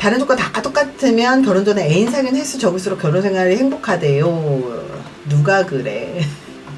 다른 조건 다 똑같으면 결혼 전에 애인 사귄 횟수 적을수록 결혼 생활이 행복하대요. 누가 그래?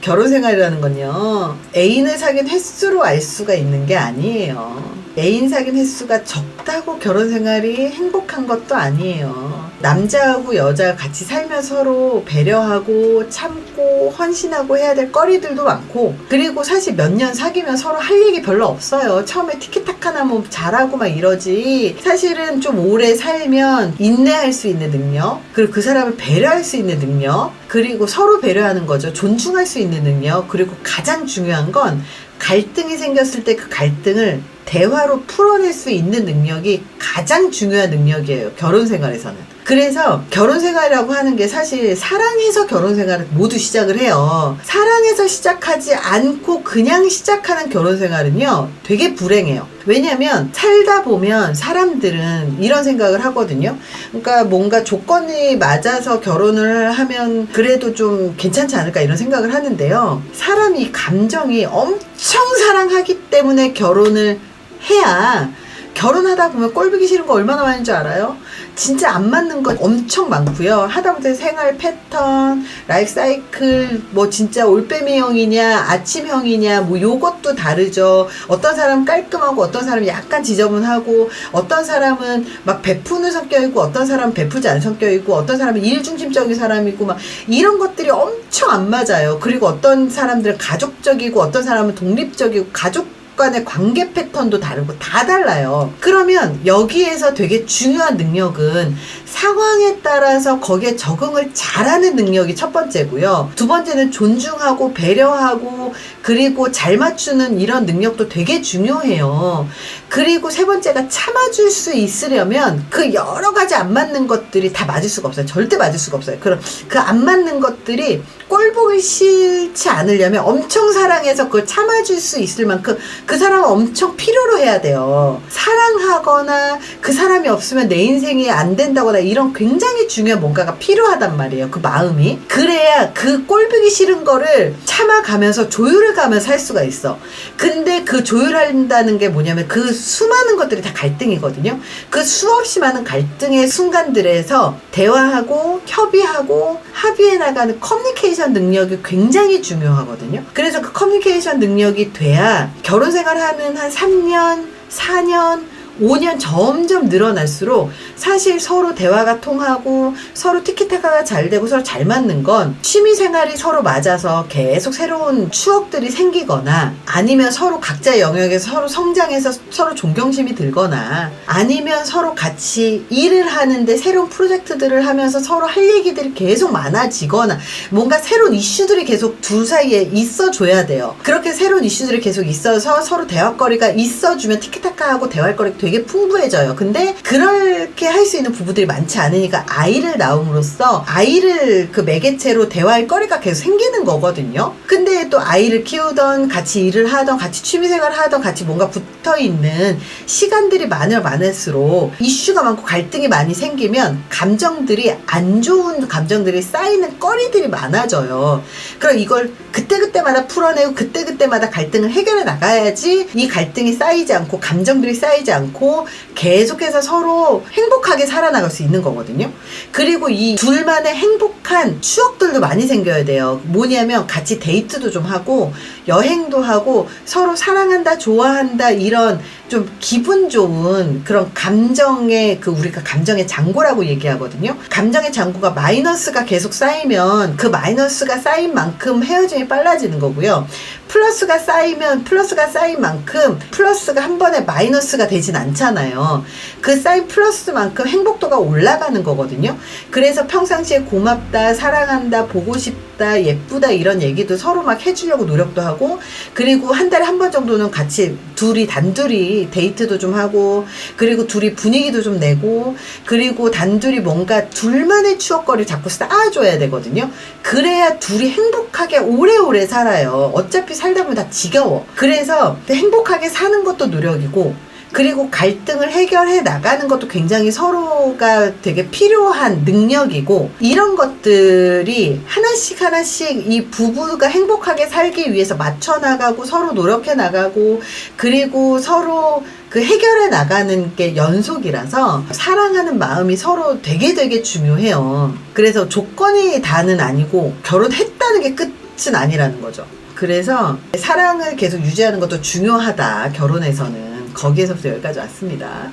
결혼 생활이라는 건요, 애인을 사귄 횟수로 알 수가 있는 게 아니에요. 애인 사귄 횟수가 적다고 결혼 생활이 행복한 것도 아니에요. 남자하고 여자가 같이 살면서 서로 배려하고 참고 헌신하고 해야 될 거리들도 많고, 그리고 사실 몇 년 사귀면 서로 할 얘기 별로 없어요. 처음에 티키타카나 뭐 잘하고 막 이러지, 사실은 좀 오래 살면 인내할 수 있는 능력, 그리고 그 사람을 배려할 수 있는 능력, 그리고 서로 배려하는 거죠. 존중할 수 있는 능력, 그리고 가장 중요한 건 갈등이 생겼을 때 그 갈등을 대화로 풀어낼 수 있는 능력이 가장 중요한 능력이에요. 결혼 생활에서는. 그래서 결혼 생활이라고 하는 게 사실 사랑해서 결혼 생활을 모두 시작을 해요. 사랑해서 시작하지 않고 그냥 시작하는 결혼 생활은요, 되게 불행해요. 왜냐면 살다 보면 사람들은 이런 생각을 하거든요. 그러니까 뭔가 조건이 맞아서 결혼을 하면 그래도 좀 괜찮지 않을까 이런 생각을 하는데요. 사람이 감정이 엄청 사랑하기 때문에 결혼을 해야, 결혼하다 보면 꼴보기 싫은 거 얼마나 많은 줄 알아요? 진짜 안 맞는 거 엄청 많고요. 하다못해 생활 패턴, 라이프 사이클, 뭐 진짜 올빼미형이냐 아침형이냐 뭐 요것도 다르죠. 어떤 사람은 깔끔하고 어떤 사람은 약간 지저분하고, 어떤 사람은 막 베푸는 성격이고 어떤 사람은 베푸지 않은 성격이고, 어떤 사람은 일중심적인 사람이고, 막 이런 것들이 엄청 안 맞아요. 그리고 어떤 사람들은 가족적이고 어떤 사람은 독립적이고, 가족 간의 관계 패턴도 다르고 다 달라요. 그러면 여기에서 되게 중요한 능력은 상황에 따라서 거기에 적응을 잘하는 능력이 첫 번째고요. 두 번째는 존중하고 배려하고 그리고 잘 맞추는 이런 능력도 되게 중요해요. 그리고 세 번째가 참아줄 수 있으려면 그 여러 가지 안 맞는 것들이 다 맞을 수가 없어요. 절대 맞을 수가 없어요. 그럼 그 안 맞는 것들이 꼴 보기 싫지 않으려면 엄청 사랑해서 그걸 참아줄 수 있을 만큼 그 사람은 엄청 필요로 해야 돼요. 사랑하거나 그 사람이 없으면 내 인생이 안 된다거나 이런 굉장히 중요한 뭔가가 필요하단 말이에요. 그 마음이. 그래야 그 꼴보기 싫은 거를 참아가면서 조율을 가면서 할 수가 있어. 근데 그 조율한다는 게 뭐냐면 그 수많은 것들이 다 갈등이거든요. 그 수없이 많은 갈등의 순간들에서 대화하고 협의하고 합의해 나가는 커뮤니케이션 능력이 굉장히 중요하거든요. 그래서 그 커뮤니케이션 능력이 돼야 결혼 생활하는 한 3년, 4년, 5년 점점 늘어날수록 사실 서로 대화가 통하고 서로 티키타카가 잘 되고 서로 잘 맞는 건 취미생활이 서로 맞아서 계속 새로운 추억들이 생기거나, 아니면 서로 각자의 영역에서 서로 성장해서 서로 존경심이 들거나, 아니면 서로 같이 일을 하는데 새로운 프로젝트들을 하면서 서로 할 얘기들이 계속 많아지거나, 뭔가 새로운 이슈들이 계속 둘 사이에 있어줘야 돼요. 그렇게 새로운 이슈들이 계속 있어서 서로 대화거리가 있어주면 티키타카하고 대화할 거리가 되게 풍부해져요. 근데 그렇게 할 수 있는 부부들이 많지 않으니까 아이를 낳음으로써 아이를 그 매개체로 대화할 거리가 계속 생기는 거거든요. 근데 또 아이를 키우던, 같이 일을 하던, 같이 취미생활을 하던, 같이 뭔가 붙어있는 시간들이 많을수록 이슈가 많고 갈등이 많이 생기면 감정들이, 안 좋은 감정들이 쌓이는 거리들이 많아져요. 그럼 이걸 그때그때마다 풀어내고 그때그때마다 갈등을 해결해 나가야지 이 갈등이 쌓이지 않고 감정들이 쌓이지 않고 계속해서 서로 행복하게 살아나갈 수 있는 거거든요. 그리고 이 둘만의 행복한 추억들도 많이 생겨야 돼요. 뭐냐면 같이 데이트도 좀 하고 여행도 하고 서로 사랑한다, 좋아한다, 이런 좀 기분 좋은 그런 감정의, 그 우리가 감정의 잔고라고 얘기하거든요. 감정의 잔고가 마이너스가 계속 쌓이면 그 마이너스가 쌓인 만큼 헤어짐이 빨라지는 거고요. 플러스가 쌓이면 플러스가 쌓인 만큼 플러스가 한 번에 마이너스가 되진 않잖아요. 그 쌓인 플러스만큼 행복도가 올라가는 거거든요. 그래서 평상시에 고맙다, 사랑한다, 보고 싶다, 예쁘다 이런 얘기도 서로 막 해주려고 노력도 하고, 그리고 한 달에 한 번 정도는 같이 둘이 단둘이 데이트도 좀 하고, 그리고 둘이 분위기도 좀 내고, 그리고 단둘이 뭔가 둘만의 추억거리를 자꾸 쌓아줘야 되거든요. 그래야 둘이 행복하게 오래오래 살아요. 어차피 살다 보면 다 지겨워. 그래서 행복하게 사는 것도 노력이고, 그리고 갈등을 해결해 나가는 것도 굉장히 서로가 되게 필요한 능력이고, 이런 것들이 하나씩 하나씩 이 부부가 행복하게 살기 위해서 맞춰 나가고 서로 노력해 나가고, 그리고 서로 그 해결해 나가는 게 연속이라서 사랑하는 마음이 서로 되게 중요해요. 그래서 조건이 다는 아니고 결혼했다는 게 끝은 아니라는 거죠. 그래서 사랑을 계속 유지하는 것도 중요하다. 결혼에서는. 거기에서부터 여기까지 왔습니다.